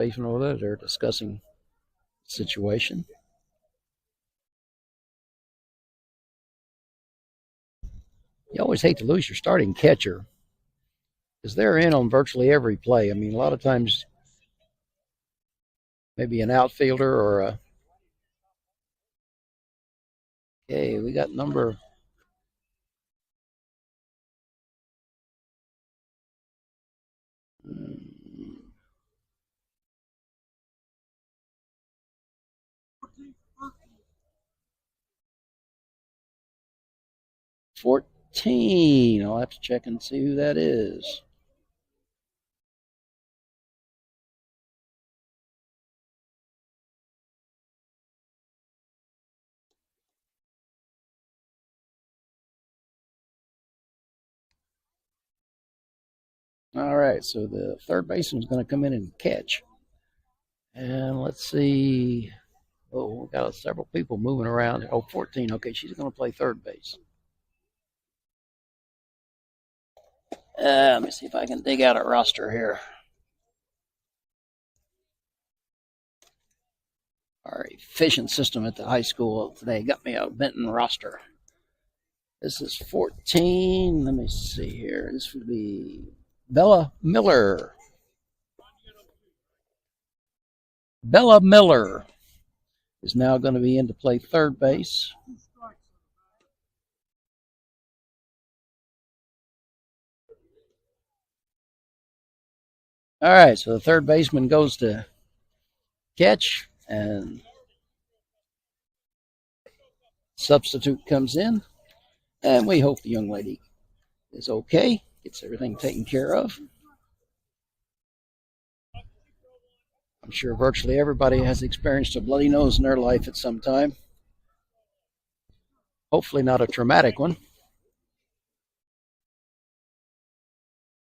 baseman over there. They're discussing the situation. You always hate to lose your starting catcher because they're in on virtually every play. I mean, a lot of times, maybe an outfielder or a. Okay, we got number. Hmm, 14. I'll have to check and see who that is. All right, so the third baseman is going to come in and catch. And let's see. Oh, we got several people moving around. Oh, 14. Okay, she's going to play third base. Let me see if I can dig out a roster here. Our efficient system at the high school today got me a Benton roster. This is 14. Let me see here. This would be Bella Miller. Bella Miller is now going to be in to play third base. All right, so the third baseman goes to catch, and substitute comes in, and we hope the young lady is okay, gets everything taken care of. I'm sure virtually everybody has experienced a bloody nose in their life at some time. Hopefully not a traumatic one.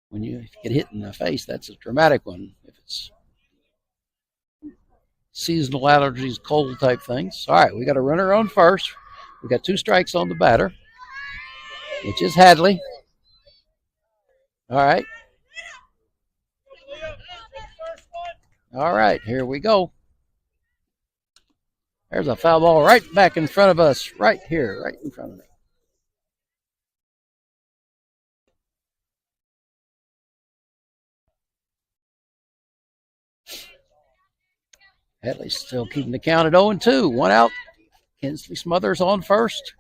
When you get hit in the face, that's a traumatic one. If it's seasonal allergies, cold type things. All right, we got a runner on first. We got 2 strikes on the batter, which is Hadley. All right. All right, here we go. There's a foul ball right back in front of us, right here, right in front of me. Hadley's still keeping the count at 0-2. 1 out. Kinsley Smothers on first.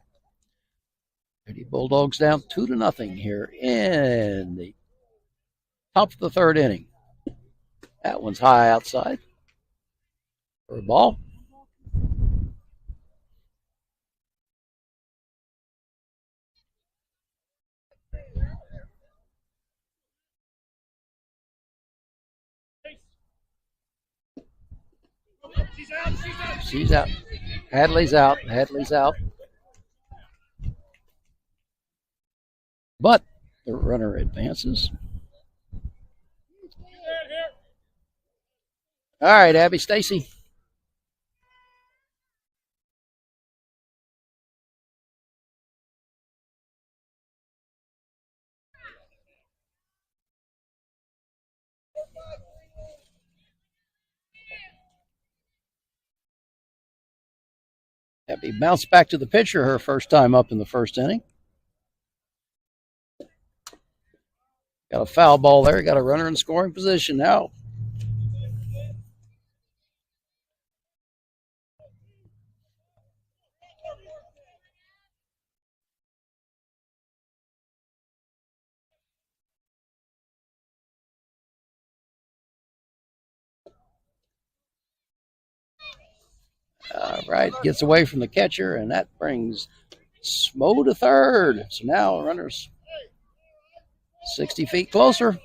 Lady Bulldogs down 2-0 here in the top of the third inning. That one's high outside for a ball. She's out. Hadley's out. Hadley's out. But the runner advances. All right, Abby Stacy. Abby bounced back to the pitcher her first time up in the first inning. Got a foul ball there. Got a runner in scoring position now. All right, gets away from the catcher, and that brings Smo to third. So now runner's 60 feet closer.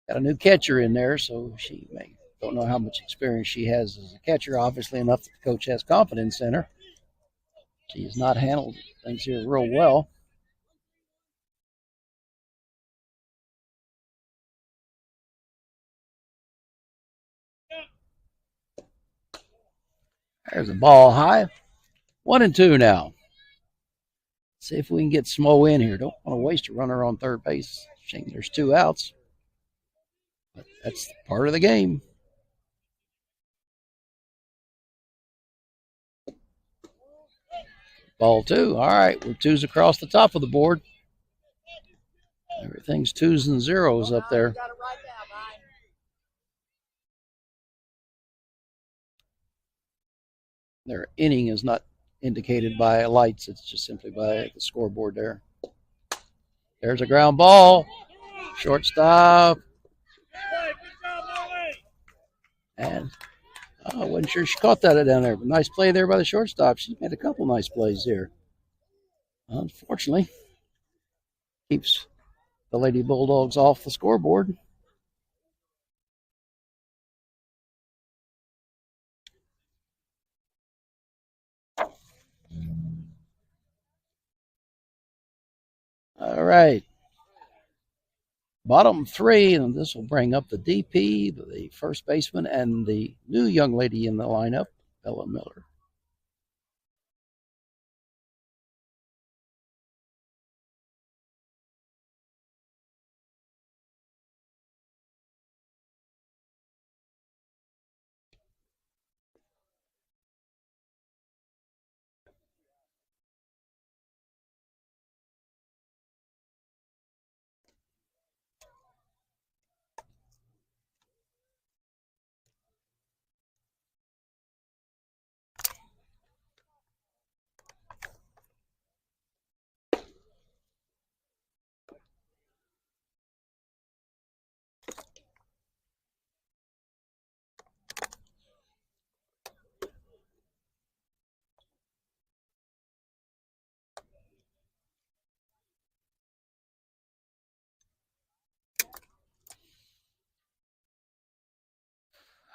Got a new catcher in there, so don't know how much experience she has as a catcher. Obviously enough that the coach has confidence in her. She has not handled things here real well. There's a ball high. 1-2 now. See if we can get Smo in here. Don't want to waste a runner on third base. Shame there's 2 outs. But that's part of the game. Ball two. All right, we're twos across the top of the board. Everything's twos and zeros up there. Their inning is not indicated by lights. It's just simply by the scoreboard there. There's a ground ball. Shortstop. And I wasn't sure she caught that down there. But nice play there by the shortstop. She made a couple nice plays here. Unfortunately, keeps the Lady Bulldogs off the scoreboard. All right. Bottom three, and this will bring up the DP, the first baseman, and the new young lady in the lineup, Bella Miller.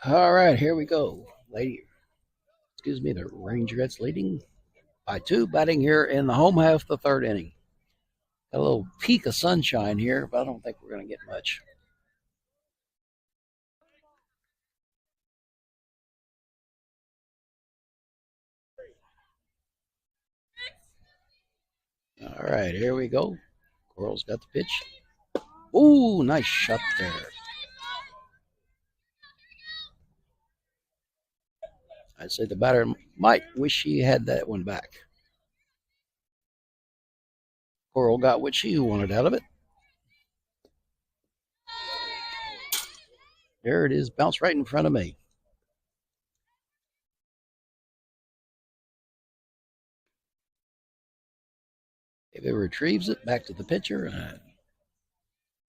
All right, here we go. The Rangerettes leading by two, batting here in the home half of the third inning. Got a little peak of sunshine here, but I don't think we're going to get much. All right, here we go. Coral's got the pitch. Ooh, nice shot there. I'd say the batter might wish he had that one back. Coral got what she wanted out of it. There it is, bounced right in front of me. If it retrieves it, back to the pitcher.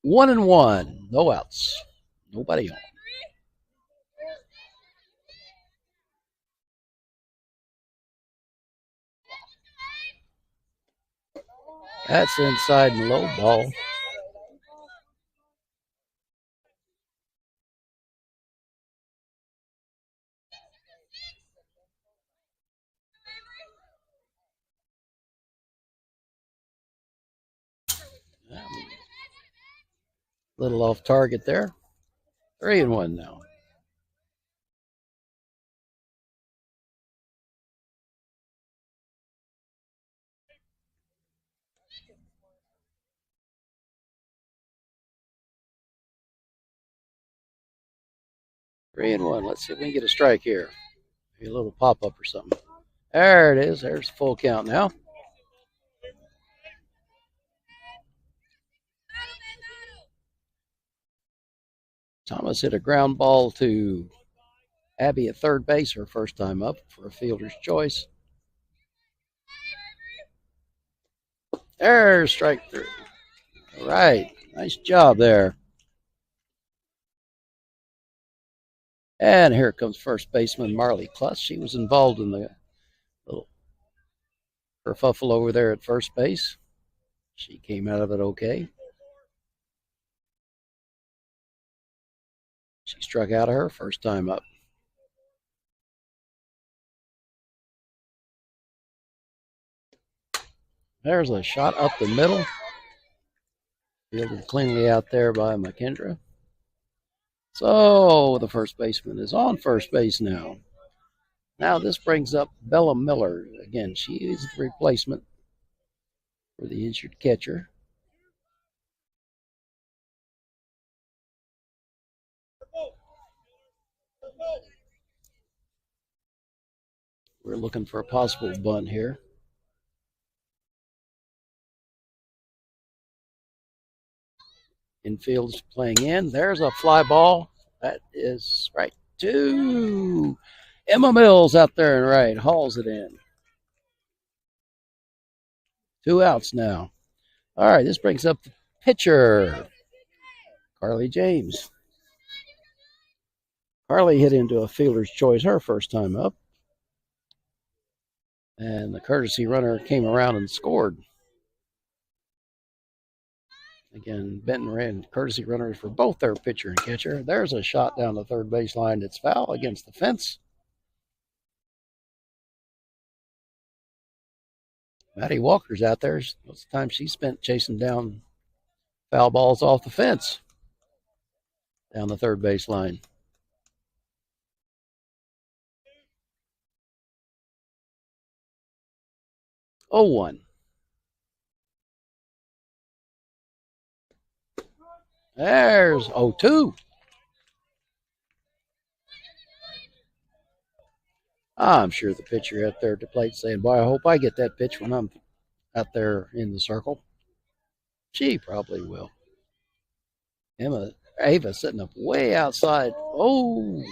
1-1, no outs, nobody on. That's inside and low ball. Little off target there. 3-1 now. Three and one. Let's see if we can get a strike here. Maybe a little pop up or something. There it is. There's full count now. Thomas hit a ground ball to Abby at third base, her first time up for a fielder's choice. There's strike three. All right. Nice job there. And here comes first baseman Marley Klutz. She was involved in the little kerfuffle over there at first base. She came out of it okay. She struck out of her first time up. There's a shot up the middle. Fielded cleanly out there by McKendra. So the first baseman is on first base now. Now this brings up Bella Miller. Again, she is the replacement for the injured catcher. We're looking for a possible bunt here. Infield's playing in. There's a fly ball. That is right to Emma Mills out there and right. Hauls it in. 2 outs now. All right, this brings up the pitcher, Carly James. Carly hit into a fielder's choice her first time up. And the courtesy runner came around and scored. Again, Benton ran courtesy runners for both their pitcher and catcher. There's a shot down the third baseline that's foul against the fence. Maddie Walker's out there. Most of the time she spent chasing down foul balls off the fence down the third baseline. 0-1. There's 0-2. I'm sure the pitcher out there at the plate saying, boy, I hope I get that pitch when I'm out there in the circle. She probably will. Ava sitting up way outside. Oh,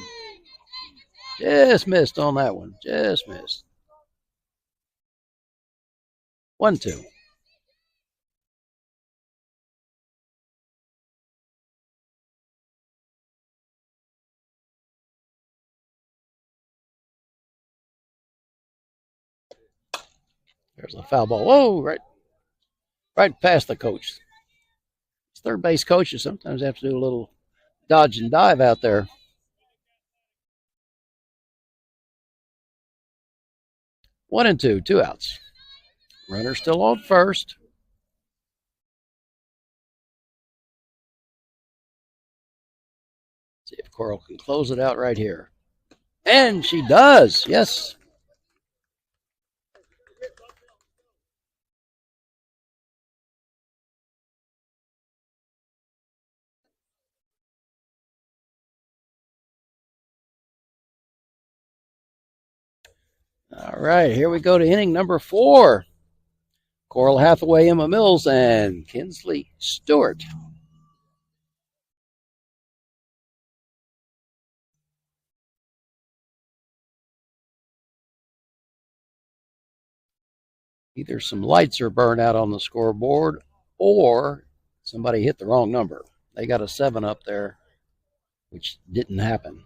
just missed on that one. Just missed. 1-2. There's a foul ball. Whoa, right past the coach. Third base coaches sometimes have to do a little dodge and dive out there. 1-2, 2 outs. Runner still on first. See if Coral can close it out right here. And she does, yes. All right, here we go to inning number 4. Coral Hathaway, Emma Mills, and Kinsley Stewart. Either some lights are burned out on the scoreboard or somebody hit the wrong number. They got a 7 up there, which didn't happen.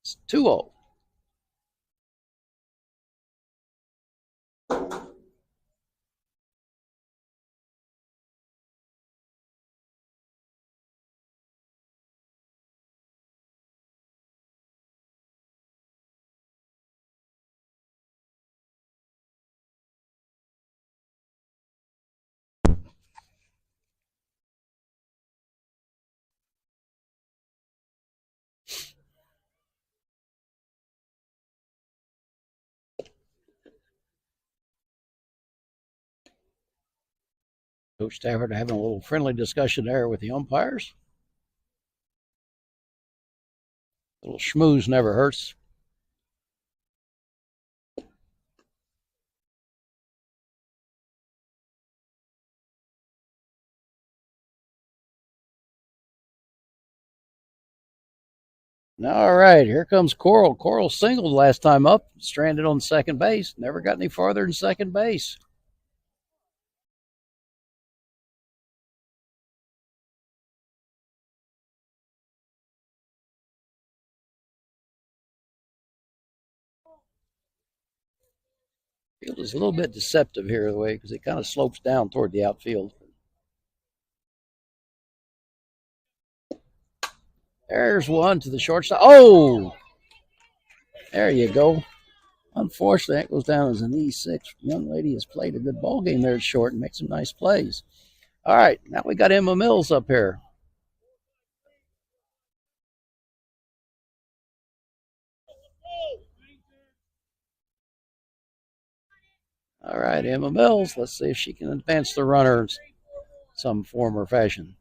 It's 2-0. Coach Stafford having a little friendly discussion there with the umpires. A little schmooze never hurts. All right, here comes Coral. Coral singled last time up, stranded on second base. Never got any farther than second base. Field is a little bit deceptive here, the way, because it kind of slopes down toward the outfield. There's one to the shortstop. Oh, there you go. Unfortunately, that goes down as an E6. Young lady has played a good ball game there at short and makes some nice plays. All right, now we got Emma Mills up here. All right, Emma Mills. Let's see if she can advance the runner in some form or fashion.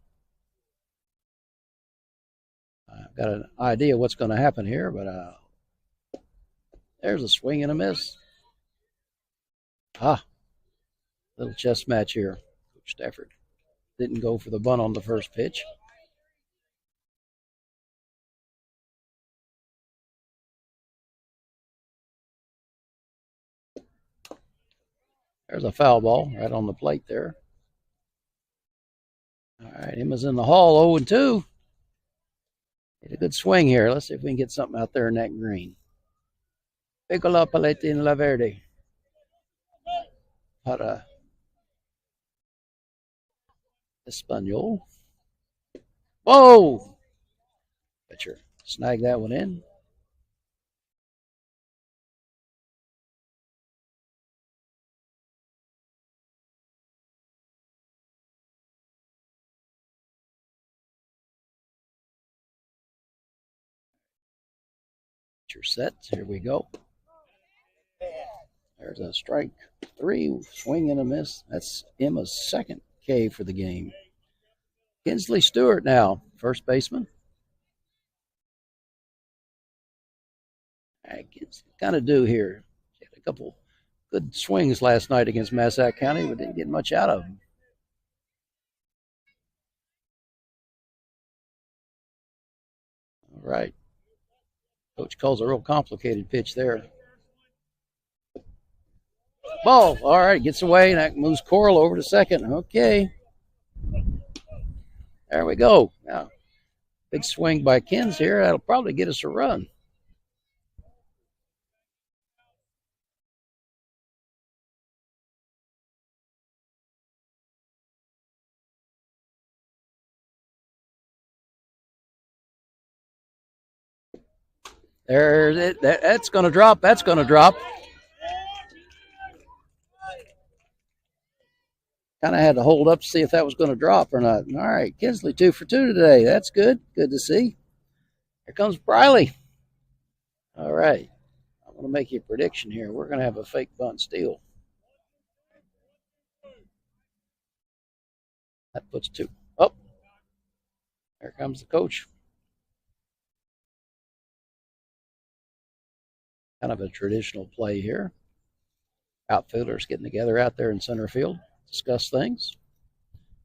Got an idea what's going to happen here, but there's a swing and a miss. Little chess match here. Coach Stafford didn't go for the bunt on the first pitch. There's a foul ball right on the plate there. All right, Emma's in the hall, 0-2. Hit a good swing here. Let's see if we can get something out there in that green. Piccola Palette in La Verde. Para Espanol. Whoa! Pitcher snag that one in. Pitcher set. Here we go. There's a strike 3, swing and a miss. That's Emma's second K for the game. Kinsley Stewart now, first baseman. Kind of do here. Had a couple good swings last night against Massac County, but didn't get much out of them. All right. Coach calls a real complicated pitch there. Ball. All right, gets away, and that moves Coral over to second. Okay. There we go. Now, big swing by Kins here. That'll probably get us a run. There's it. That's going to drop. That's going to drop. Kind of had to hold up to see if that was going to drop or not. All right, Kinsley 2 for 2 today. That's good. Good to see. Here comes Briley. All right. I'm going to make you a prediction here. We're going to have a fake bunt steal. That puts 2. Oh, there comes the coach. Kind of a traditional play here. Outfielders getting together out there in center field, discuss things.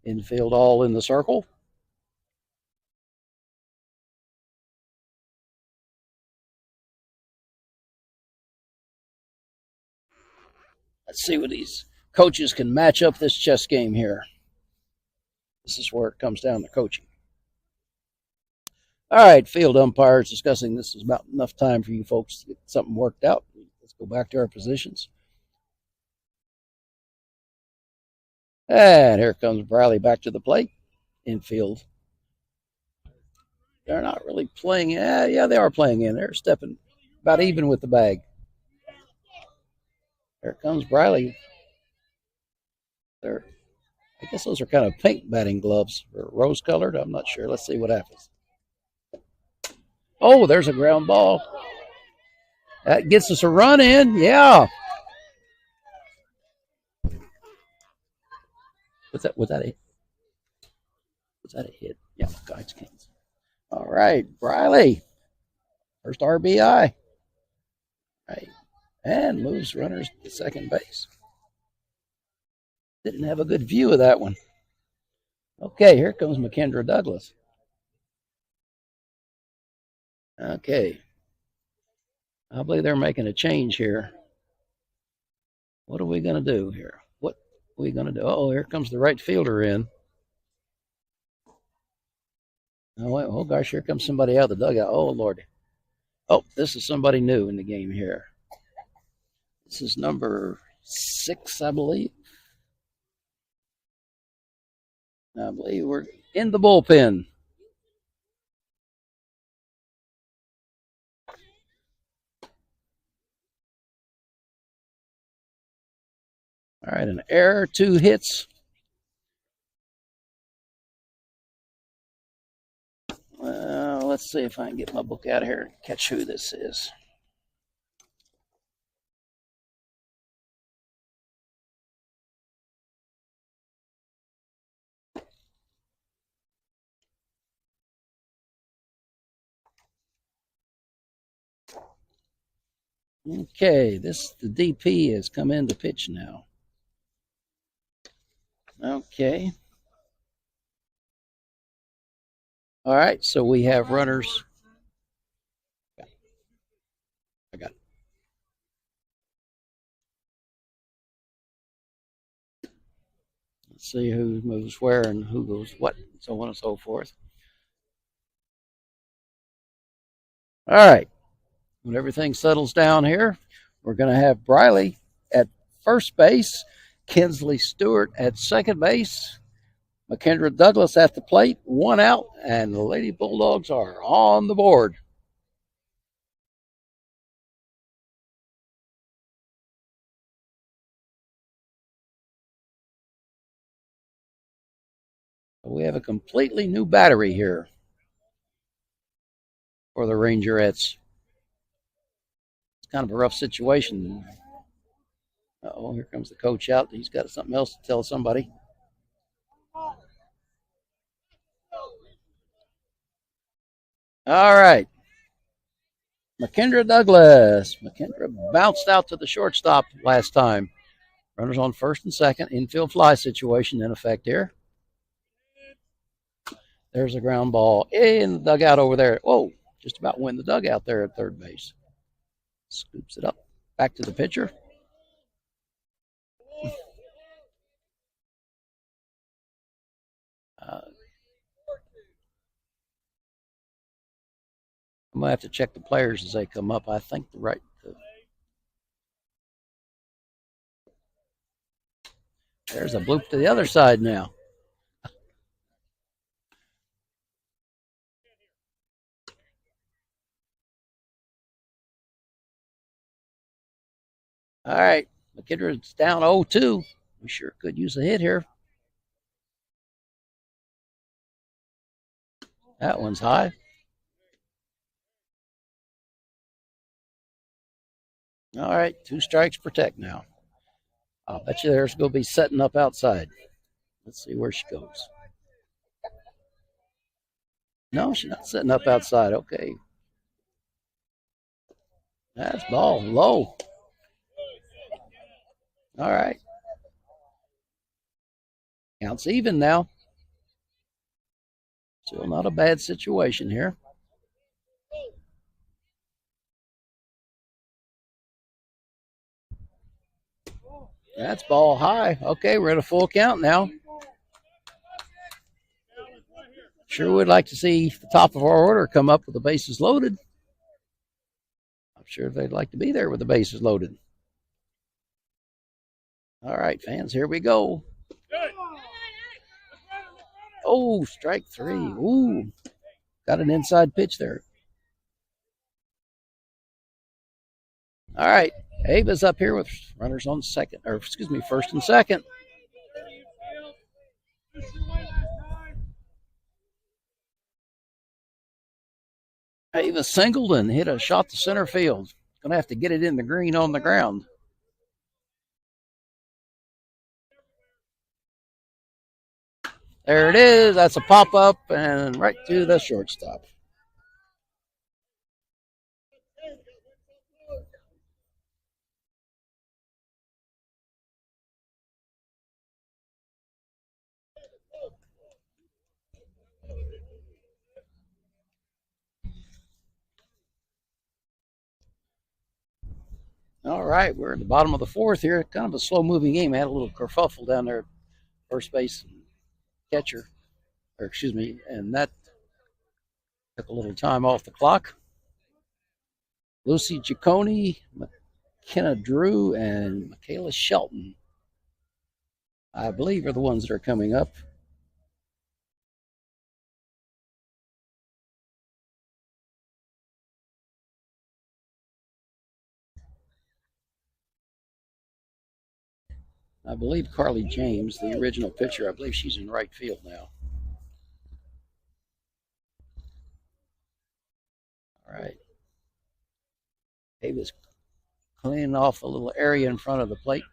Infield all in the circle. Let's see what these coaches can match up this chess game here. This is where it comes down to coaching. All right, field umpires discussing this is about enough time for you folks to get something worked out. Let's go back to our positions. And here comes Briley back to the plate. Infield. They're not really playing. Yeah, they are playing in. They're stepping about even with the bag. Here comes Briley. I guess those are kind of pink batting gloves or rose colored. I'm not sure. Let's see what happens. Oh, there's a ground ball. That gets us a run in. Yeah. Was that a hit? Yeah, guys, Kings. All right, Briley. First RBI. Right. And moves runners to second base. Didn't have a good view of that one. Okay, here comes McKendra Douglas. Okay. I believe they're making a change here. What are we going to do here? What are we going to do? Oh, here comes the right fielder in. Oh, gosh, here comes somebody out of the dugout. Oh, Lord. Oh, this is somebody new in the game here. This is number 6, I believe. I believe we're in the bullpen. All right, an error, 2 hits. Let's see if I can get my book out of here and catch who this is. Okay, the DP has come in to pitch now. Okay. All right, so we have runners. I got it. Let's see who moves where and who goes what, and so on and so forth. All right. When everything settles down here, we're going to have Briley at first base, Kinsley Stewart at second base, McKendra Douglas at the plate, one out, and the Lady Bulldogs are on the board. We have a completely new battery here for the Rangerettes. It's kind of a rough situation. Oh, here comes the coach out. He's got something else to tell somebody. All right. McKendra Douglas. McKendra bounced out to the shortstop last time. Runners on first and second. Infield fly situation in effect here. There's a ground ball in the dugout over there. Whoa, just about win the dugout there at third base. Scoops it up. Back to the pitcher. I'm going to have to check the players as they come up. I think there's a bloop to the other side now. All right. McKendra's down 0-2. We sure could use a hit here. That one's high. All right. 2 strikes, protect now. I'll bet you there's going to be setting up outside. Let's see where she goes. No, she's not setting up outside. Okay. That's ball low. All right. Counts even now. Still not a bad situation here. That's ball high. Okay, we're at a full count now. Sure would like to see the top of our order come up with the bases loaded. I'm sure they'd like to be there with the bases loaded. All right, fans, here we go. Oh, strike 3. Ooh, got an inside pitch there. All right, Ava's up here with runners on first and second. Ava singled and hit a shot to center field. Gonna have to get it in the green on the ground. There it is. That's a pop up and right to the shortstop. All right, we're at the bottom of the fourth here. Kind of a slow moving game. I had a little kerfuffle down there at first base and catcher, and that took a little time off the clock. Lucy Giacone, McKenna Drew, and Michaela Shelton, I believe, are the ones that are coming up. I believe Carly James, the original pitcher, I believe she's in right field now. All right. Davis cleaning off a little area in front of the plate.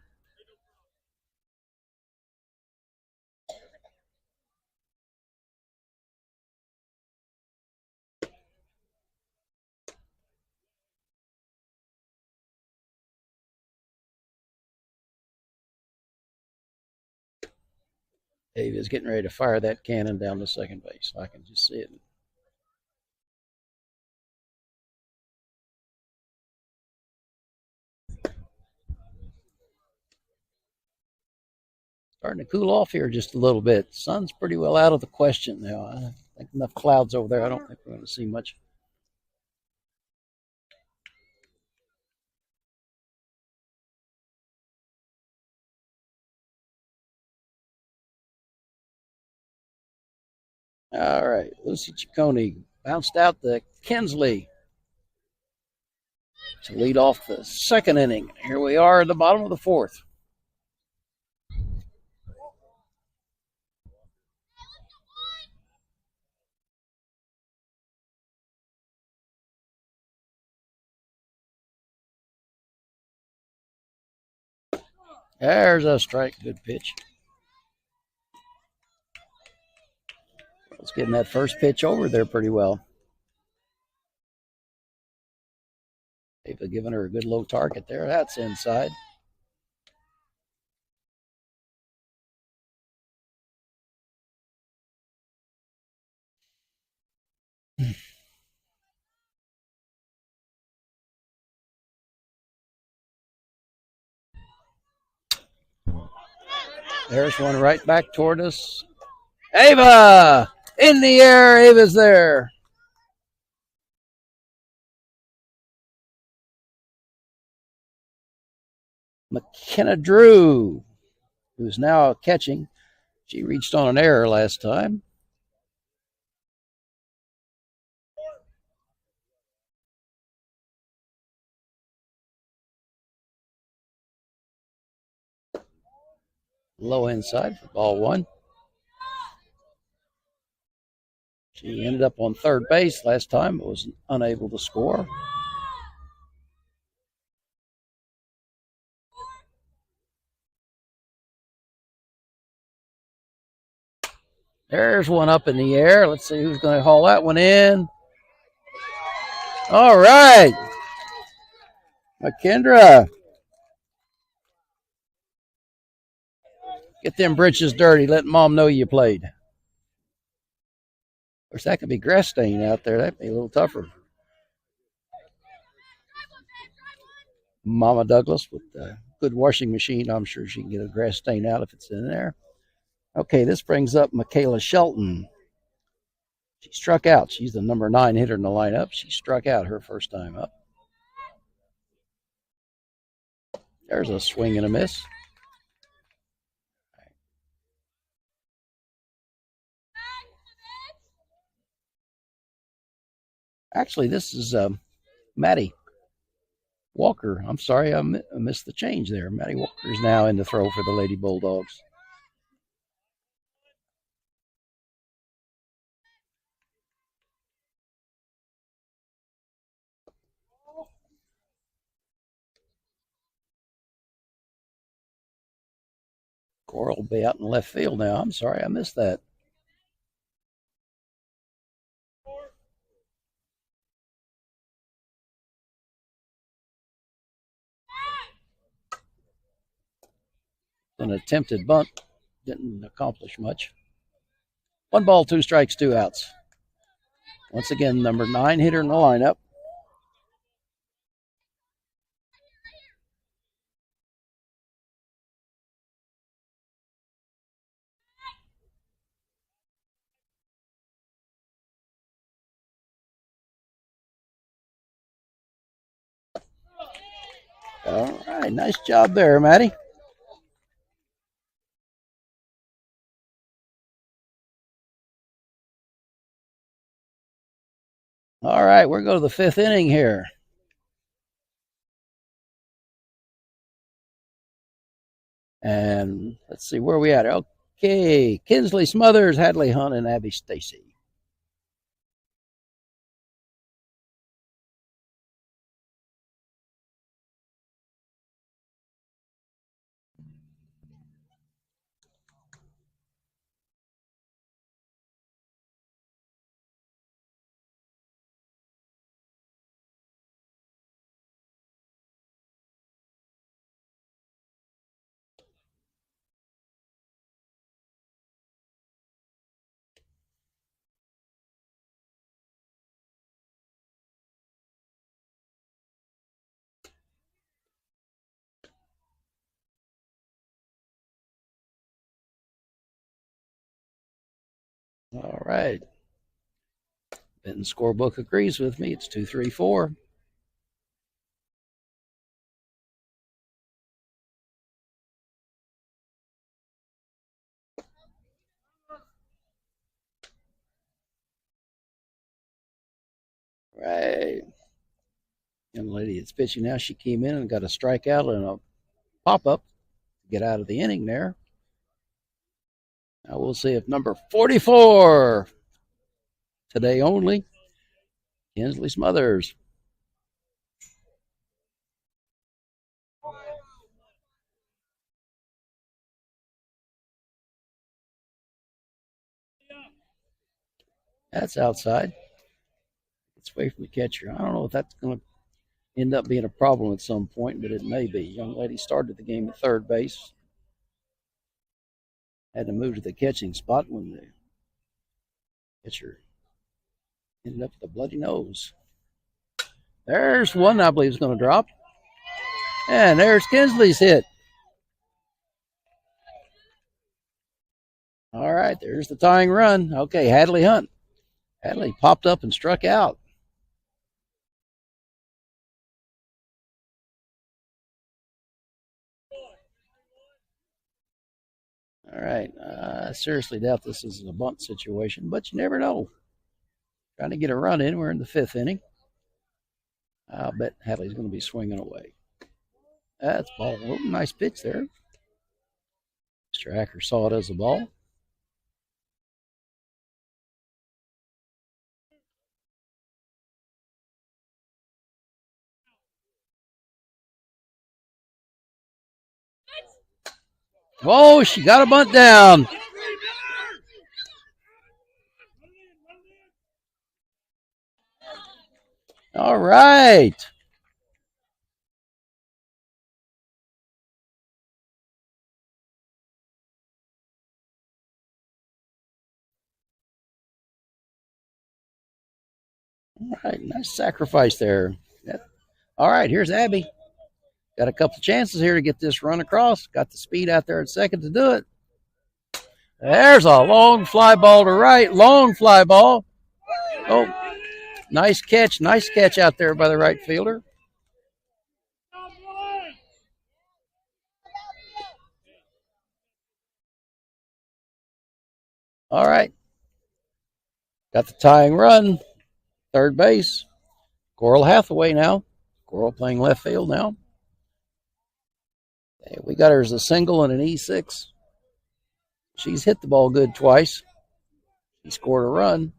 Dave is getting ready to fire that cannon down to second base. I can just see it. Starting to cool off here just a little bit. Sun's pretty well out of the question now. I think enough clouds over there. I don't think we're going to see much. All right, Lucy Ciccone bounced out to Kinsley to lead off the second inning. Here we are at the bottom of the fourth. There's a strike. Good pitch. Let's getting that first pitch over there pretty well. They've given her a good low target there. That's inside. There's one right back toward us. Ava! In the air. Ava's there. McKenna Drew, who's now catching. She reached on an error last time. Low inside for ball one. She ended up on third base last time, but was unable to score. There's one up in the air. Let's see who's going to haul that one in. All right. McKendra. Get them britches dirty. Let mom know you played. Of course, that could be grass stain out there. That'd be a little tougher. Mama Douglas with a good washing machine. I'm sure she can get a grass stain out if it's in there. Okay, this brings up Michaela Shelton. She struck out. She's the number 9 hitter in the lineup. She struck out her first time up. There's a swing and a miss. Actually, this is Maddie Walker. I'm sorry, I missed the change there. Maddie Walker is now in the throw for the Lady Bulldogs. Coral will be out in left field now. I'm sorry, I missed that. An attempted bunt. Didn't accomplish much. 1 ball, 2 strikes, 2 outs. Once again, number 9 hitter in the lineup. All right, nice job there, Maddie. All right, we're going to the 5th inning here. And let's see where we at. Okay, Kinsley Smothers, Hadley Hunt, and Abby Stacy. All right. Benton's scorebook agrees with me. It's 2-3-4. Right. Young lady that's pitching now, she came in and got a strikeout and a pop up to get out of the inning there. Now we'll see if number 44 today only, Kinsley Smothers. That's outside. It's away from the catcher. I don't know if that's going to end up being a problem at some point, but it may be. Young lady started the game at third base. Had to move to the catching spot when the pitcher ended up with a bloody nose. There's one I believe is going to drop. And there's Kinsley's hit. All right, there's the tying run. Okay, Hadley Hunt. Hadley popped up and struck out. All right, I seriously doubt this is a bunt situation, but you never know. Trying to get a run in. We're in the fifth inning. I'll bet Hadley's going to be swinging away. That's ball. Oh, nice pitch there. Mr. Hacker saw it as a ball. Oh, she got a bunt down. All right. All right, nice sacrifice there. All right, here's Abby. Got a couple chances here to get this run across. Got the speed out there at second to do it. There's a long fly ball to right. Long fly ball. Oh, nice catch. Nice catch out there by the right fielder. All right. Got the tying run. Third base. Coral Hathaway now. Coral playing left field now. We got her as a single and an E6. She's hit the ball good twice. She scored a run.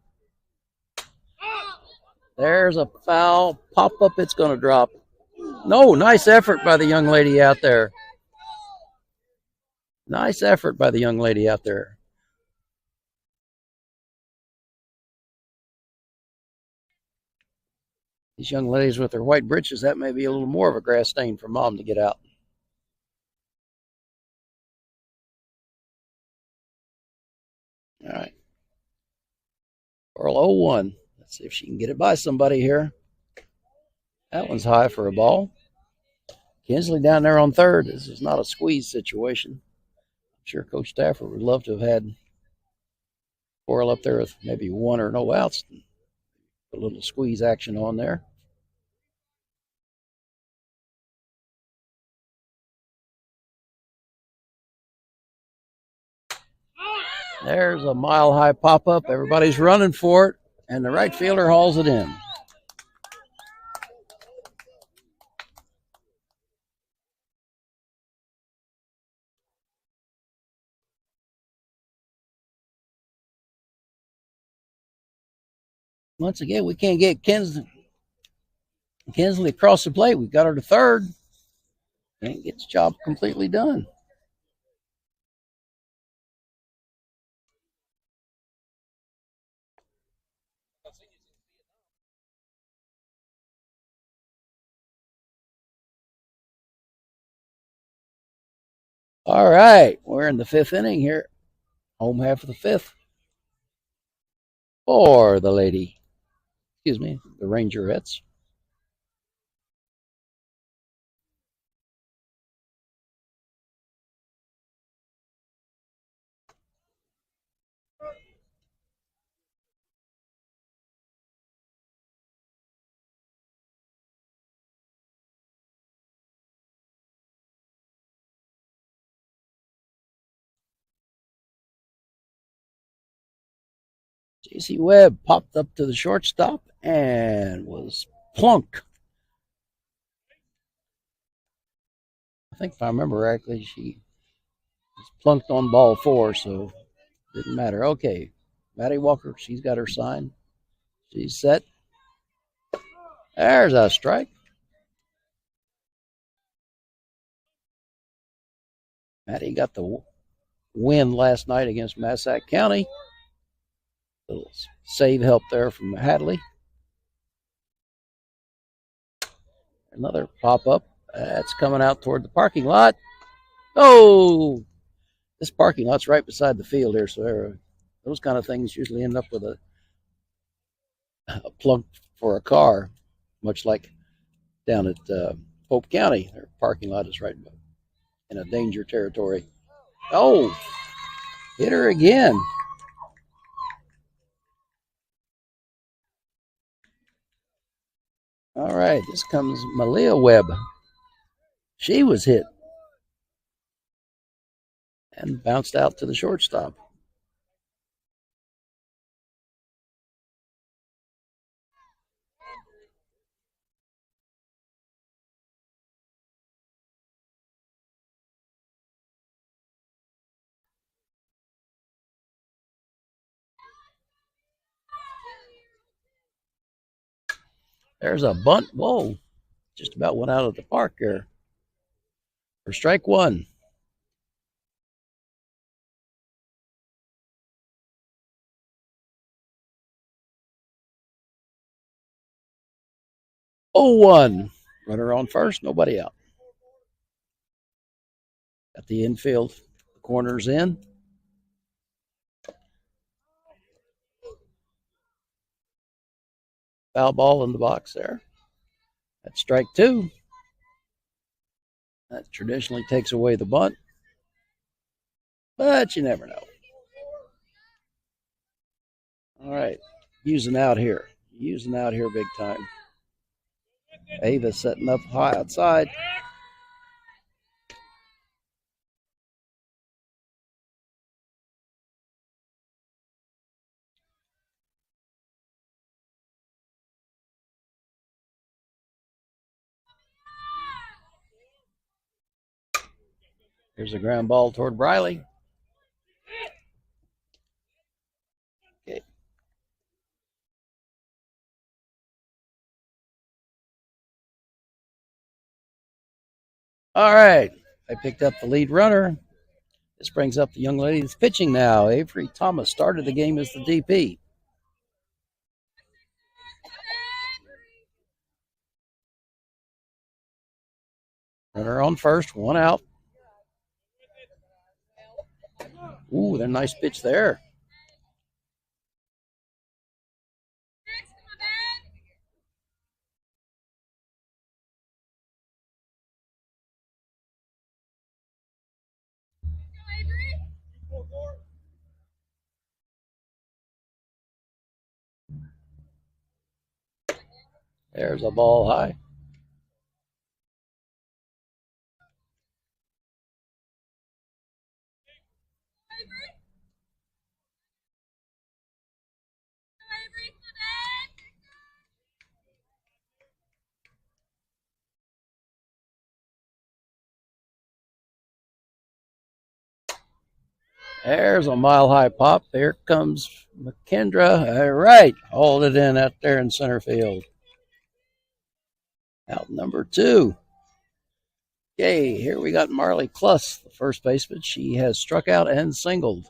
There's a foul. Pop up, it's going to drop. No, nice effort by the young lady out there. Nice effort by the young lady out there. These young ladies with their white breeches, that may be a little more of a grass stain for mom to get out. All right. Coral 0-1. Let's see if she can get it by somebody here. That one's high for a ball. Kinsley down there on third. This is not a squeeze situation. I'm sure Coach Stafford would love to have had Coral up there with maybe one or no outs. A little squeeze action on there. There's a mile high pop up. Everybody's running for it, and the right fielder hauls it in. Once again, we can't get Kinsley across the plate. We got her to third. Can't get the job completely done. All right, we're in the fifth inning here. Home half of the fifth for the the Rangerettes. Stacey Webb popped up to the shortstop and was plunk. I think if I remember correctly, she was plunked on ball 4, so it didn't matter. Okay, Maddie Walker, she's got her sign. She's set. There's a strike. Maddie got the win last night against Massac County. Little save help there from Hadley. Another pop-up. That's coming out toward the parking lot. Oh, this parking lot's right beside the field here, so those kind of things usually end up with a plunk for a car, much like down at Pope County. Their parking lot is right in a danger territory. Oh, hit her again. All right, this comes Malia Webb. She was hit and bounced out to the shortstop. There's a bunt. Whoa, just about went out of the park there. For strike 1. Oh, 1. Runner on first, nobody out. At the infield, the corner's in. Foul ball in the box there. That's strike 2. That traditionally takes away the bunt, but you never know. All right, using out here big time. Ava setting up high outside. Here's a ground ball toward Briley. Okay. All right, I picked up the lead runner. This brings up the young lady that's pitching now. Avery Thomas started the game as the DP. Runner on first, 1 out. Ooh, a nice pitch there. There's a ball high. There's a mile-high pop. There comes McKendra. All right, hold it in out there in center field. Out number 2. Okay, here we got Marley Kluss, the first baseman. She has struck out and singled.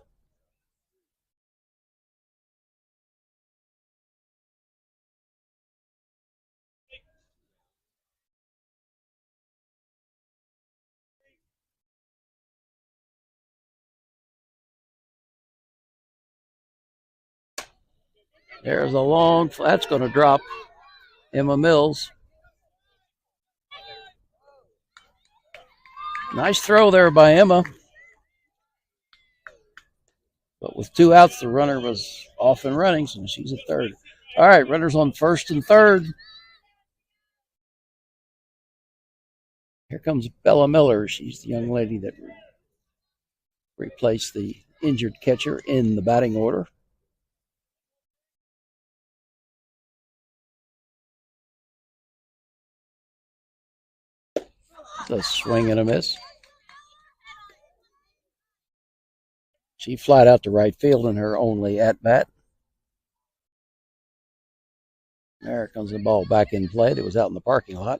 There's a long, that's going to drop. Emma Mills. Nice throw there by Emma. But with 2 outs, the runner was off and running, so she's at third. All right, runners on first and third. Here comes Bella Miller. She's the young lady that replaced the injured catcher in the batting order. A swing and a miss. She flied out to right field in her only at-bat. There comes the ball back in play. It was out in the parking lot.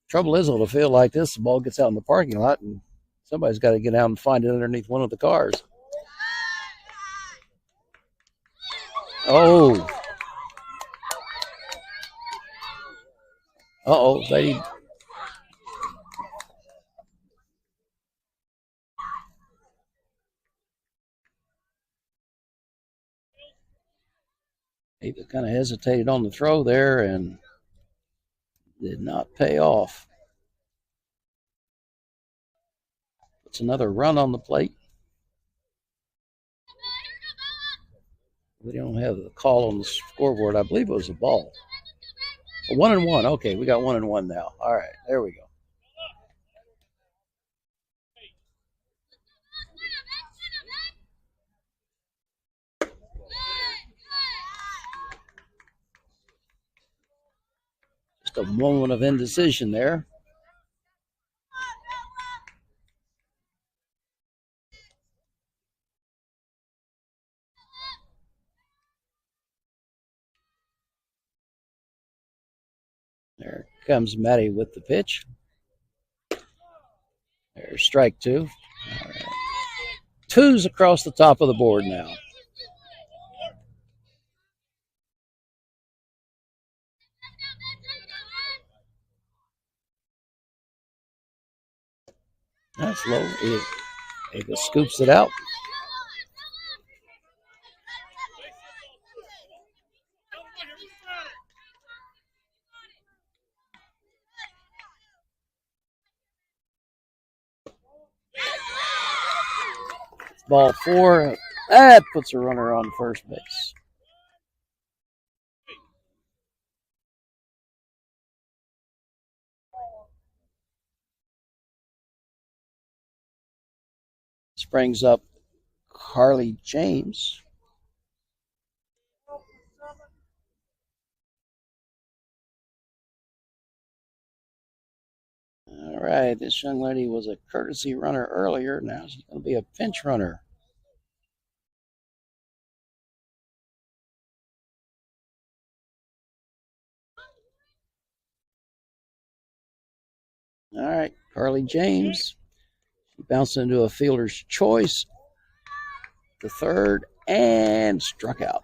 Trouble is, on a field like this, the ball gets out in the parking lot, and somebody's got to get out and find it underneath one of the cars. Oh. Uh-oh. He kind of hesitated on the throw there and did not pay off. It's another run on the plate. We don't have the call on the scoreboard. I believe it was a ball. 1-1. Okay, we got 1-1 now. All right, there we go. Just a moment of indecision there. There comes Matty with the pitch. There's strike two. All right. Two's across the top of the board now. That's low. He scoops it out. Ball 4. That puts a runner on first base. This brings up Carly James. All right, this young lady was a courtesy runner earlier. Now she's going to be a pinch runner. All right, Carly James. She bounced into a fielder's choice. The third and struck out.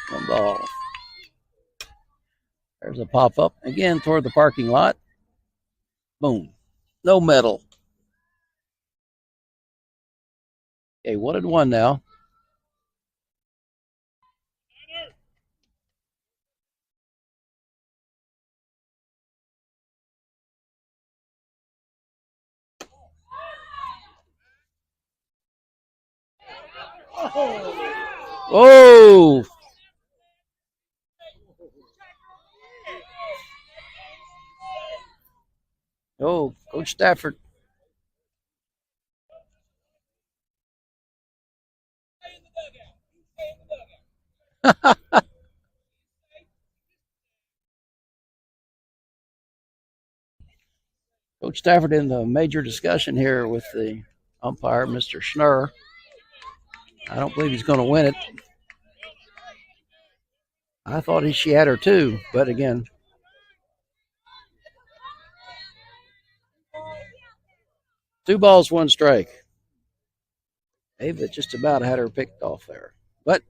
One ball. There's a pop-up again toward the parking lot. Boom. No metal. Okay, 1-1 now. Oh! Oh, Coach Stafford. Coach Stafford in the major discussion here with the umpire, Mr. Schnurr. I don't believe he's going to win it. I thought she had her too, but again. 2 balls, 1 strike. Ava just about had her picked off there. But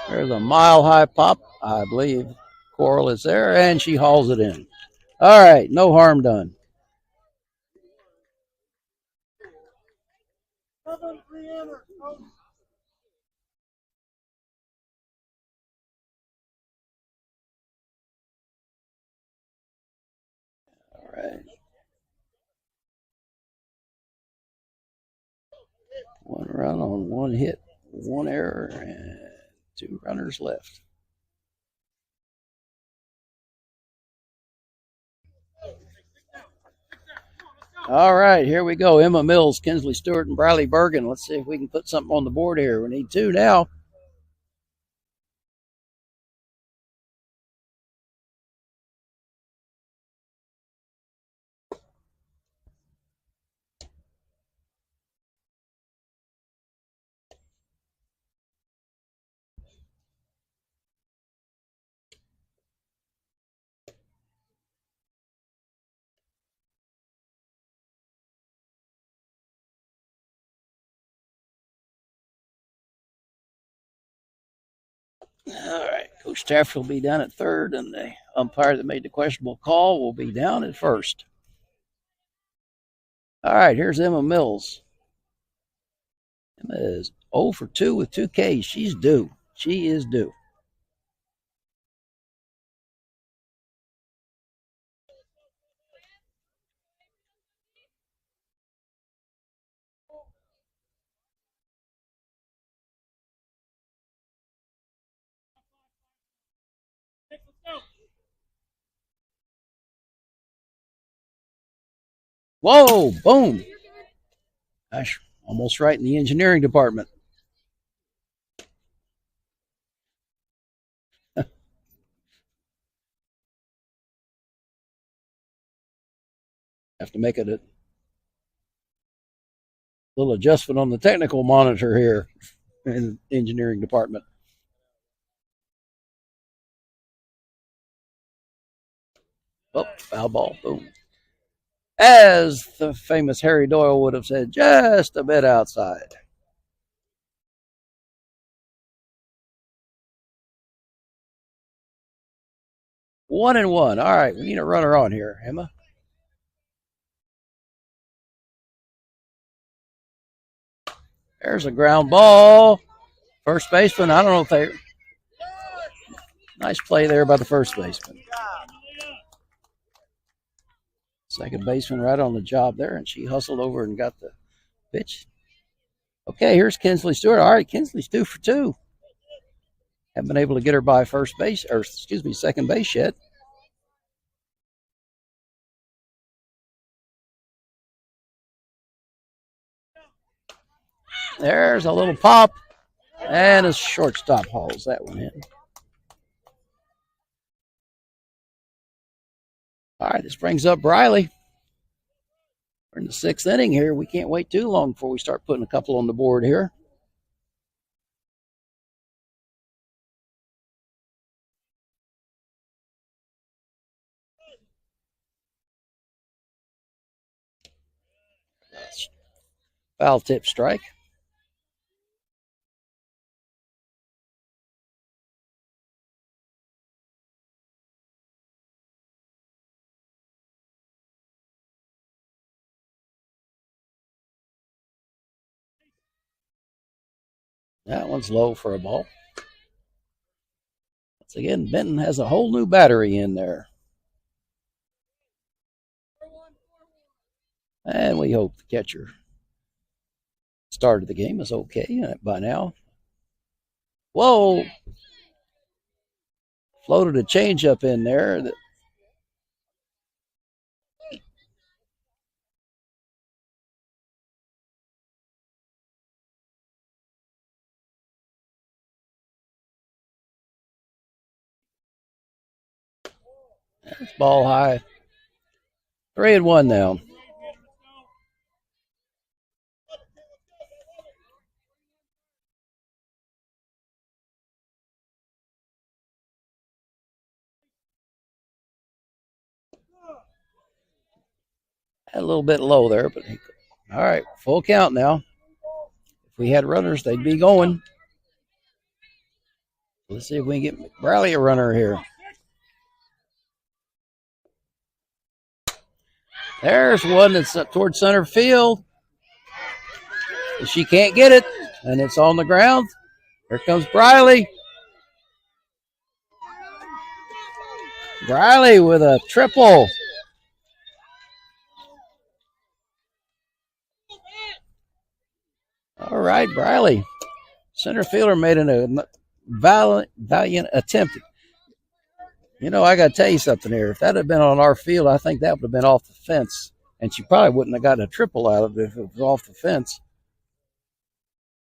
there's a mile-high pop. I believe Coral is there, and she hauls it in. All right, no harm done. All right. 1 run on 1 hit, 1 error, and 2 runners left. All right, here we go. Emma Mills, Kinsley Stewart, and Briley Bergen. Let's see if we can put something on the board here. We need 2 now. All right, Coach Stafford will be down at third, and the umpire that made the questionable call will be down at first. All right, here's Emma Mills. Emma is 0 for 2 with 2 Ks. She's due. She is due. Whoa, boom. Gosh, almost right in the engineering department. Have to make a little adjustment on the technical monitor here in the engineering department. Oh, foul ball, boom. As the famous Harry Doyle would have said, just a bit outside. One and one. All right, we need a runner on here, Emma. There's a ground ball. First baseman, I don't know if they. Nice play there by the first baseman. Second baseman right on the job there, and she hustled over and got the pitch. Okay, here's Kinsley Stewart. All right, Kinsley's 2 for 2. Haven't been able to get her by first base, or excuse me, second base yet. There's a little pop, and a shortstop hauls that one in. All right, this brings up Briley. We're in the 6th inning here. We can't wait too long before we start putting a couple on the board here. Foul tip strike. That one's low for a ball. Once again, Benton has a whole new battery in there. And we hope the catcher started the game is okay by now. Whoa! Floated a changeup in there. That's ball high. 3 and 1 now. A little bit low there, but all right, full count now. If we had runners, they'd be going. Let's see if we can get Briley a runner here. There's one that's up towards center field. She can't get it, and it's on the ground. Here comes Briley. Briley with a triple. All right, Briley. Center fielder made a valiant attempt. You know, I got to tell you something here. If that had been on our field, I think that would have been off the fence. And she probably wouldn't have gotten a triple out of it if it was off the fence.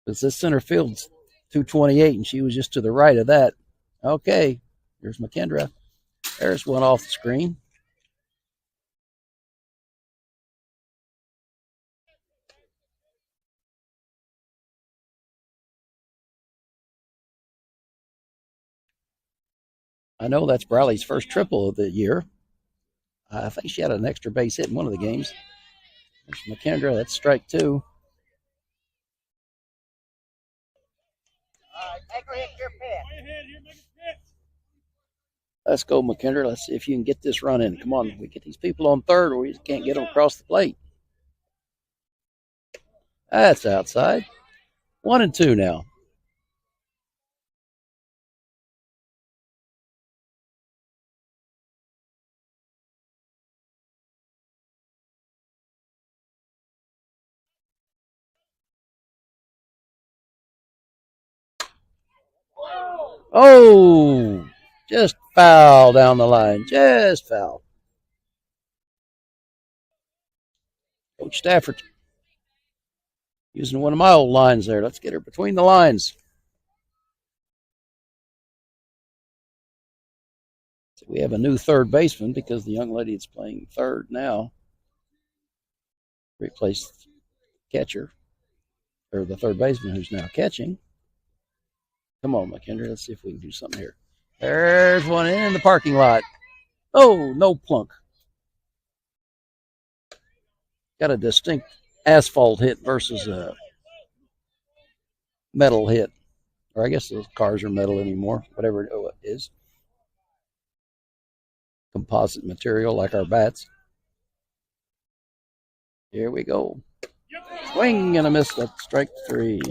Because this center field's 228, and she was just to the right of that. Okay, here's McKendra. There's one off the screen. I know that's Briley's first triple of the year. I think she had an extra base hit in one of the games. There's McKendra. That's strike two. Let's go, McKendra. Let's see if you can get this run in. Come on, we get these people on third, or we just can't get them across the plate. That's outside. 1-2 now. Oh, just foul down the line. Just foul. Coach Stafford using one of my old lines there. Let's get her between the lines. So we have a new third baseman because the young lady is playing third now replaced catcher, or the third baseman who's now catching. Come on, McKendra. Let's see if we can do something here. There's one in the parking lot. Oh, no plunk. Got a distinct asphalt hit versus a metal hit. Or I guess those cars are metal anymore, whatever it is. Composite material like our bats. Here we go. Swing and a miss. That's strike three.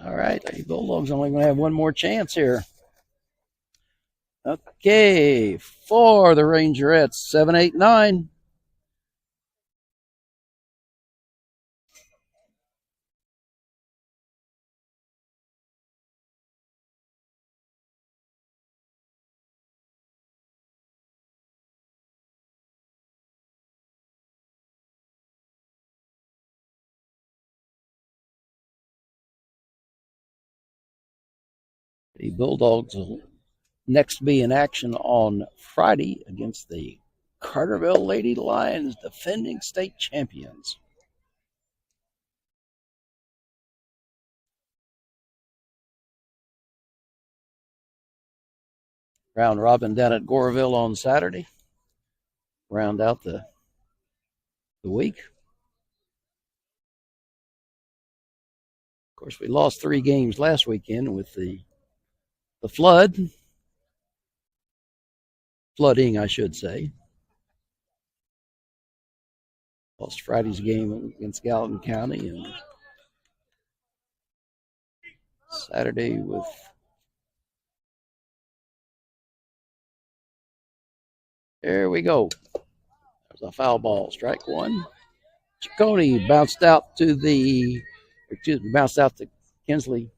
All right, the Bulldogs only going to have one more chance here. Okay, for the Rangerettes, 7, 8, 9. The Bulldogs will next be in action on Friday against the Carterville Lady Lions, defending state champions. Round robin down at Goreville on Saturday. Round out the week. Of course, we lost 3 games last weekend with the flooding, I should say. Lost Friday's game against Gallatin County, and Saturday with there we go. There's a foul ball, strike one. Ciccone bounced out to Kinsley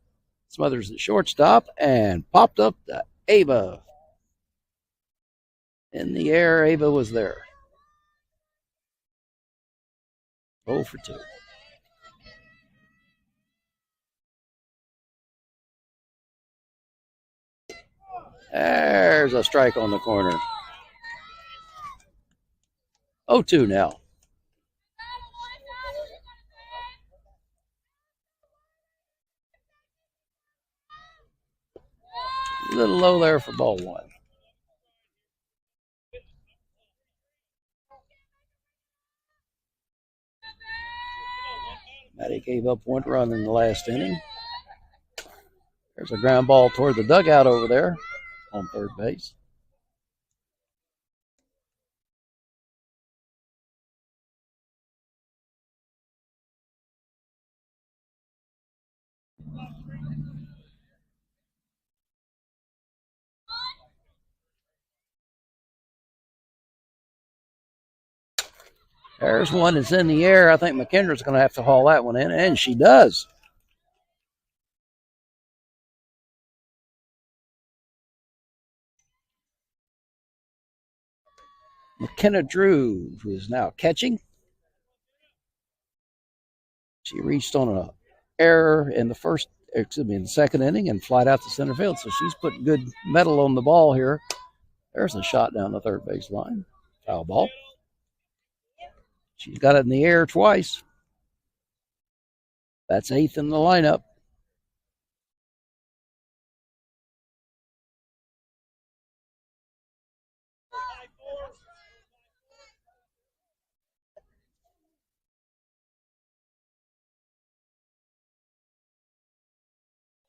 Smothers at shortstop and popped up to Ava. In the air, Ava was there. 0 for 2. There's a strike on the corner. 0-2 now. A little low there for ball one. Maddie gave up 1 run in the last inning. There's a ground ball toward the dugout over there on third base. There's one that's in the air. I think McKendra's going to have to haul that one in, and she does. McKenna Drew, who is now catching. She reached on an error in the second inning and flied out to center field. So she's putting good metal on the ball here. There's a shot down the third base line. Foul ball. She's got it in the air twice. That's 8th in the lineup.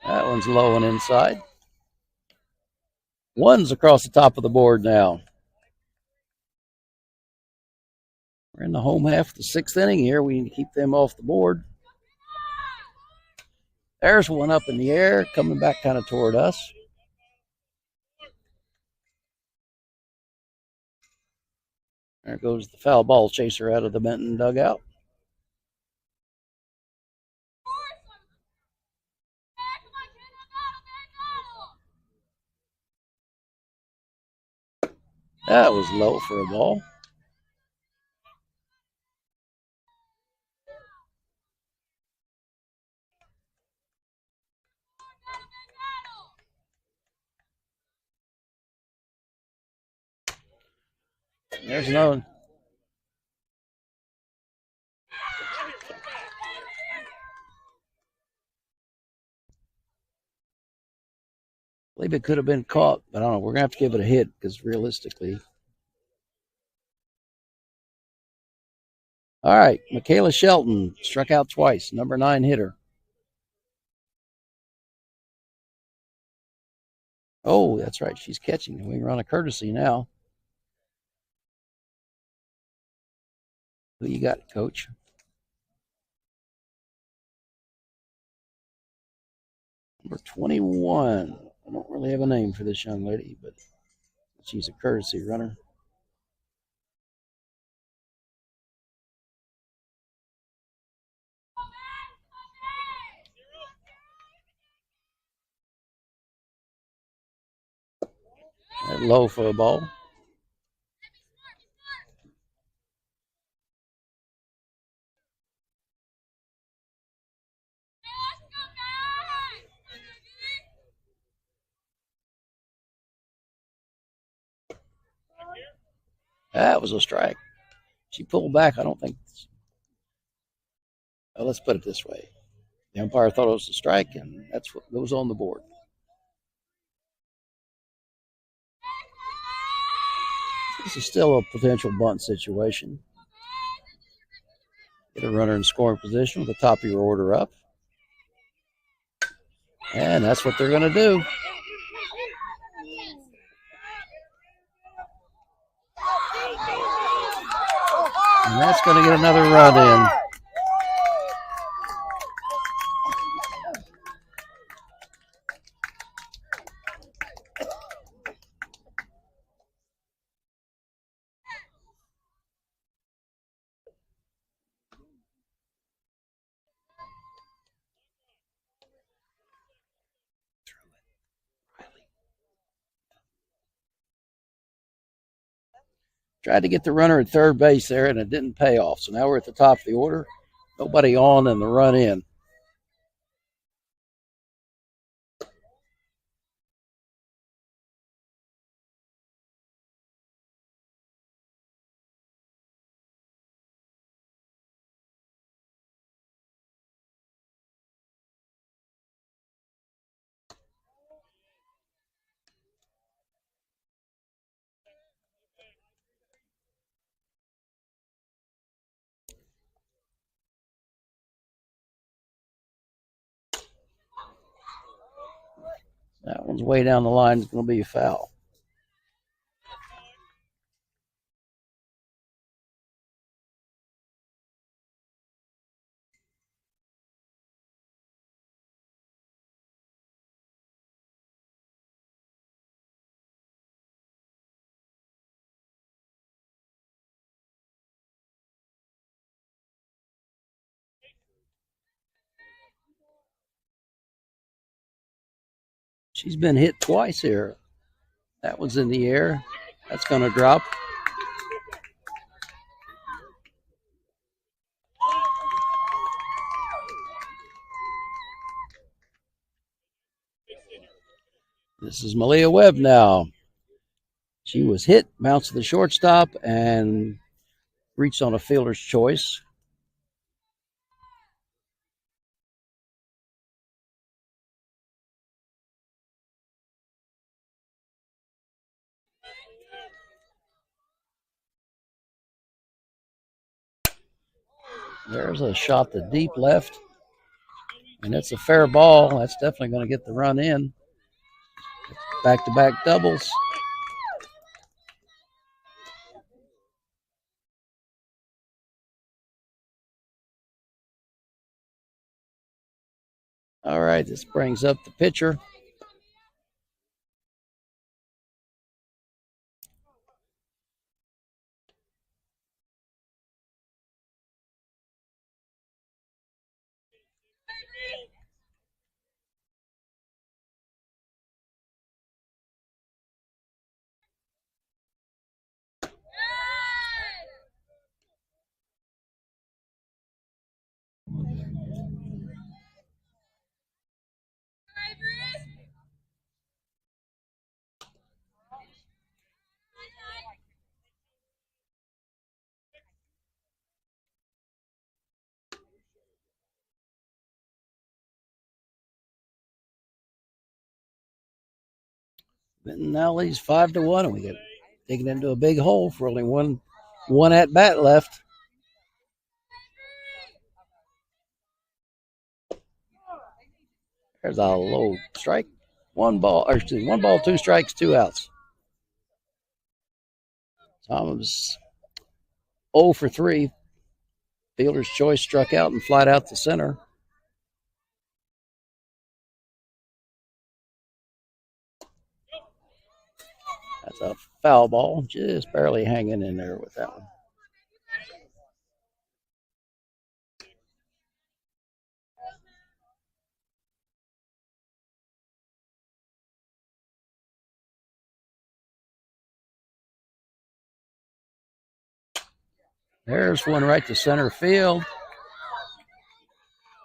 That one's low and inside. One's across the top of the board now. We're in the home half of the 6th inning here. We need to keep them off the board. There's one up in the air, coming back kind of toward us. There goes the foul ball chaser out of the Benton dugout. That was low for a ball. There's another. I believe it could have been caught, but I don't know. We're going to have to give it a hit because realistically. All right, Michaela Shelton struck out twice, number 9 hitter. Oh, that's right. She's catching. We run a courtesy now. Who you got, Coach? Number 21. I don't really have a name for this young lady, but she's a courtesy runner. Low for a ball. That was a strike. She pulled back. I don't think. Well, let's put it this way. The umpire thought it was a strike, and that's what goes on the board. This is still a potential bunt situation. Get a runner in scoring position with the top of your order up. And that's what they're going to do. And that's going to get another run in. Tried to get the runner at third base there, and it didn't pay off. So now we're at the top of the order. Nobody on and the run in. That one's way down the line. It's going to be a foul. She's been hit twice here. That one's in the air. That's going to drop. This is Malia Webb now. She was hit, bounced to the shortstop, and reached on a fielder's choice. There's a shot to deep left, and it's a fair ball. That's definitely going to get the run in. Back-to-back doubles. All right, this brings up the pitcher. Benton now leads 5-1, and we get digging into a big hole for only one at bat left. There's a low strike. One ball, 2 strikes, 2 outs. Thomas 0 for 3. Fielder's choice struck out and flied out to center. That's a foul ball, just barely hanging in there with that one. There's one right to center field.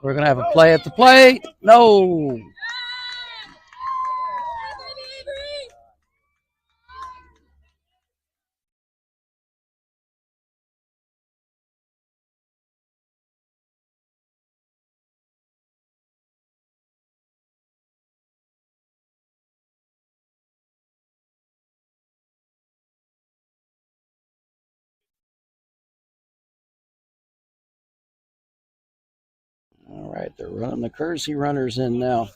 We're going to have a play at the plate. No. All right, they're running the courtesy runners in now.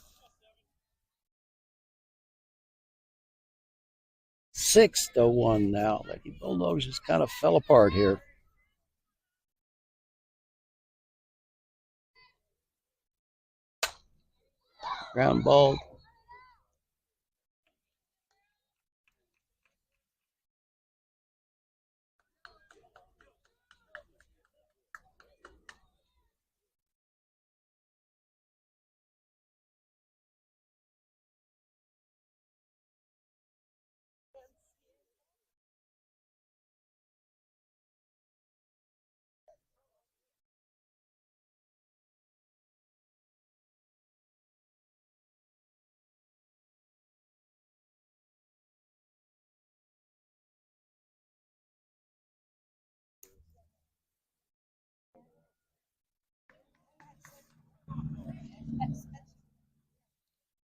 6-1 now. Lady Bulldogs just kind of fell apart here. Ground ball.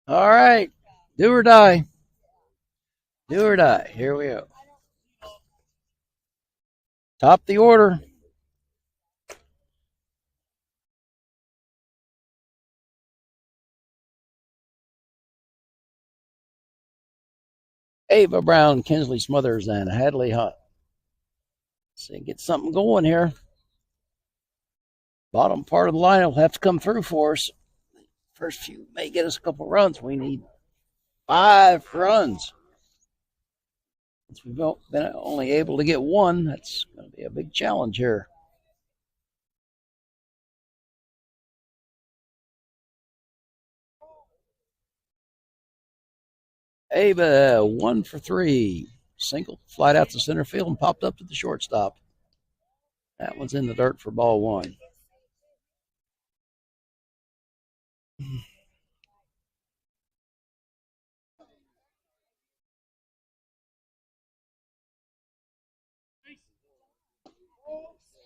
All right, do or die. Do or die. Here we go. Top the order. Ava Brown, Kinsley Smothers, and Hadley Hunt. Let's see, get something going here. Bottom part of the line will have to come through for us. First few may get us a couple runs. We need 5 runs. Since we've been only able to get 1, that's going to be a big challenge here. Ava, 1 for 3. Single, flied out to center field and popped up to the shortstop. That one's in the dirt for ball 1.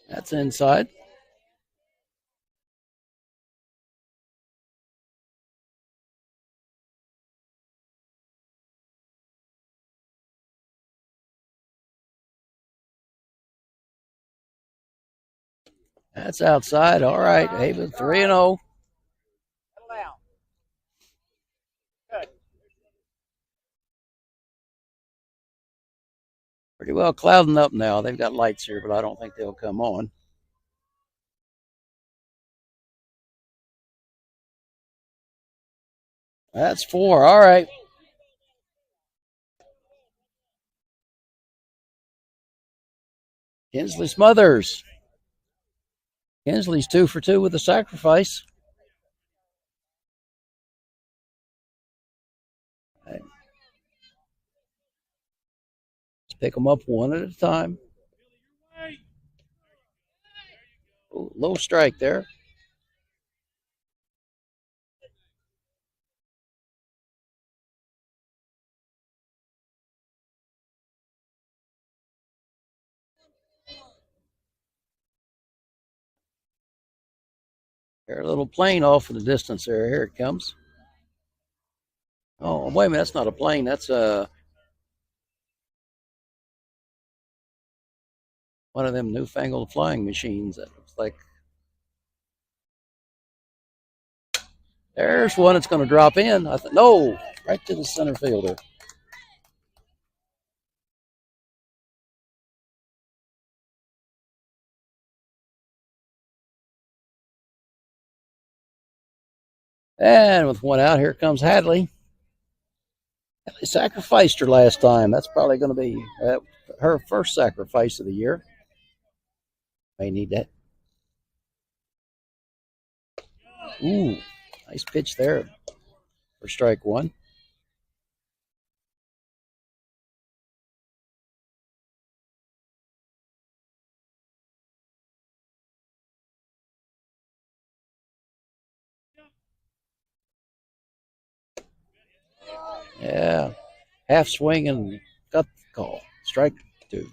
That's inside. That's outside. All right, Ava 3-0. Pretty well clouding up now. They've got lights here, but I don't think they'll come on. That's 4. All right. Kinsley Smothers. Kinsley's 2 for 2 with a sacrifice. Let's pick them up one at a time. Ooh, low strike there. They're a little plane off in the distance there. Here it comes. Oh, wait a minute. That's not a plane. That's one of them newfangled flying machines. That looks like. There's one that's going to drop in. No, right to the center fielder. And with one out, here comes Hadley. Hadley sacrificed her last time. That's probably going to be her first sacrifice of the year. May need that. Ooh, nice pitch there for strike 1. Yeah, half swing and got the call. Strike 2.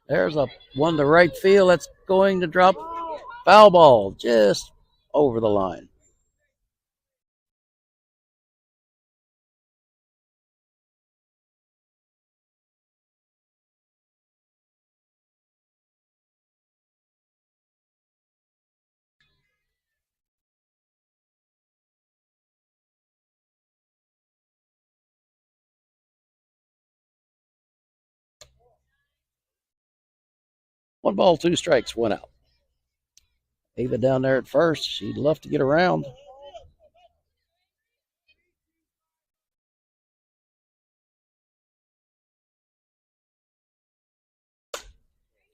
There's a one to right field. That's going to drop. Foul ball just over the line. One ball, 2 strikes, 1 out. Ava down there at first. She'd love to get around.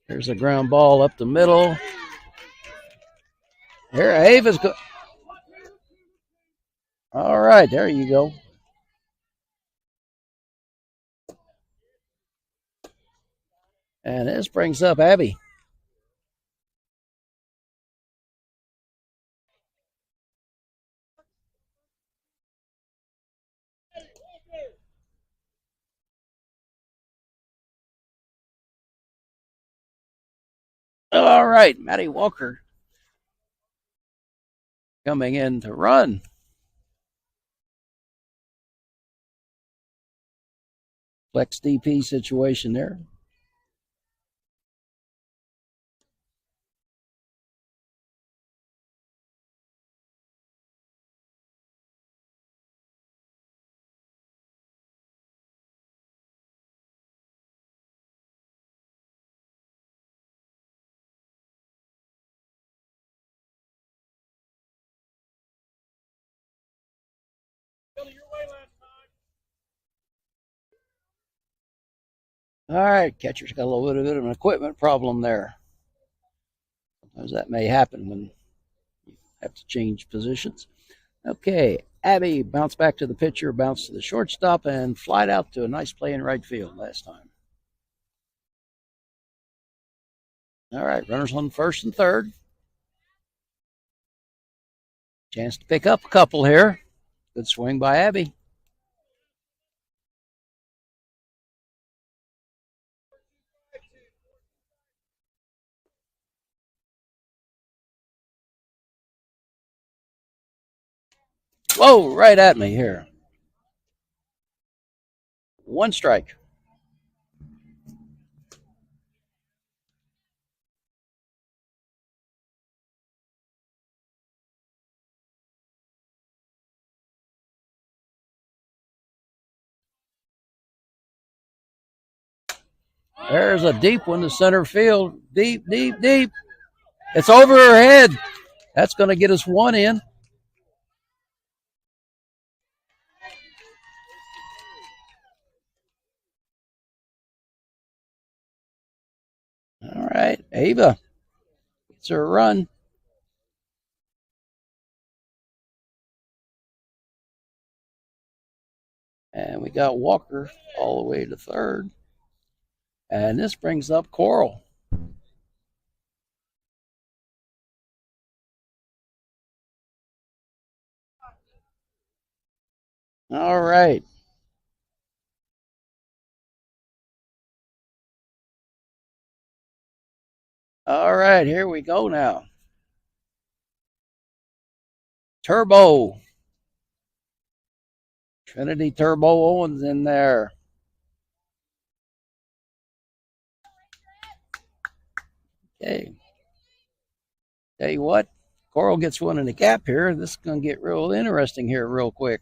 There's a ground ball up the middle. Here, Ava's go. All right, there you go. And this brings up Abby. All right, Maddie Walker coming in to run. Flex DP situation there. All right, catcher's got a little bit of an equipment problem there. Sometimes that may happen when you have to change positions. Okay, Abby bounced back to the pitcher, bounced to the shortstop, and flied out to a nice play in right field last time. All right, runners on first and third. Chance to pick up a couple here. Good swing by Abby. Whoa, right at me here. One strike. There's a deep one to center field. Deep, deep, deep. It's over her head. That's going to get us one in. All right, Ava gets her run. And we got Walker all the way to third. And this brings up Coral. All right. All right, here we go now. Turbo. Trinity Turbo Owens in there. Okay. Tell you what, Coral gets one in the gap here. This is going to get real interesting here real quick.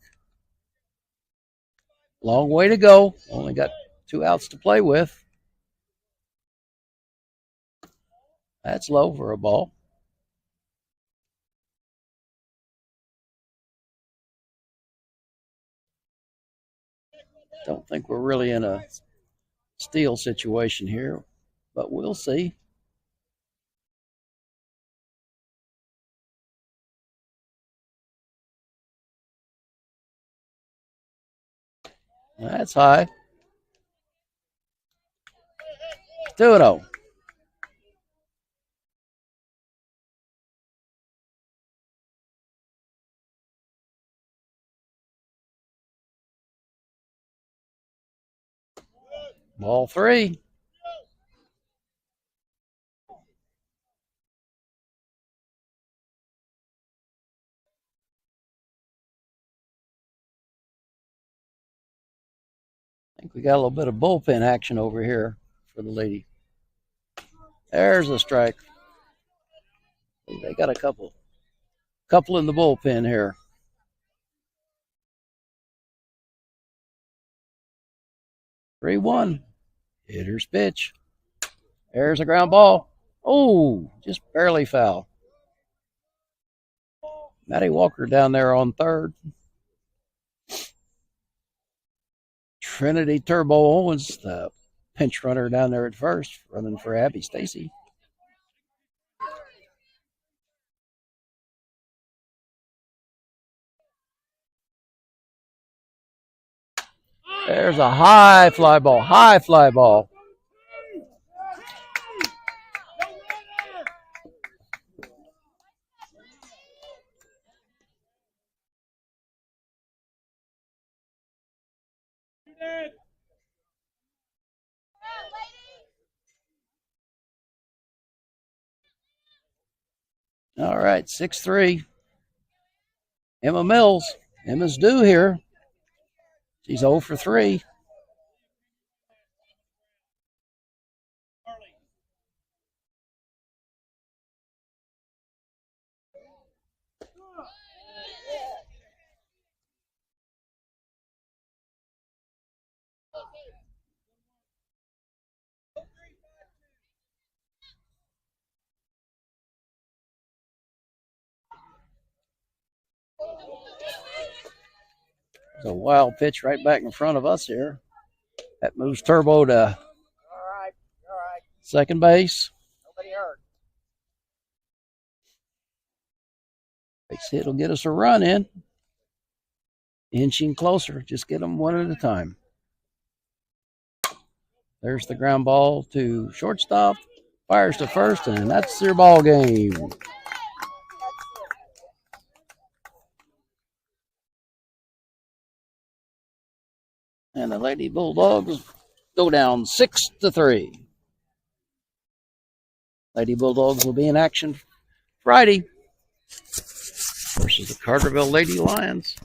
Long way to go. Only got 2 outs to play with. That's low for a ball. Don't think we're really in a steal situation here, but we'll see. That's high. 2-0. Ball 3. I think we got a little bit of bullpen action over here for the lady. There's a strike. They got a couple in the bullpen here. 3-1. Hitter's pitch. There's a ground ball. Oh, just barely foul. Maddie Walker down there on third. Trinity Turbo Owens, the pinch runner down there at first, running for Abby Stacy. There's a high fly ball. All right, 6-3. Emma Mills. Emma's due here. She's 0 for 3. It's a wild pitch right back in front of us here. That moves Turbo to second base. Base hit will get us a run in. Inching closer. Just get them one at a time. There's the ground ball to shortstop. Fires to first, and that's their ball game. And the Lady Bulldogs go down 6-3. Lady Bulldogs will be in action Friday versus the Carterville Lady Lions.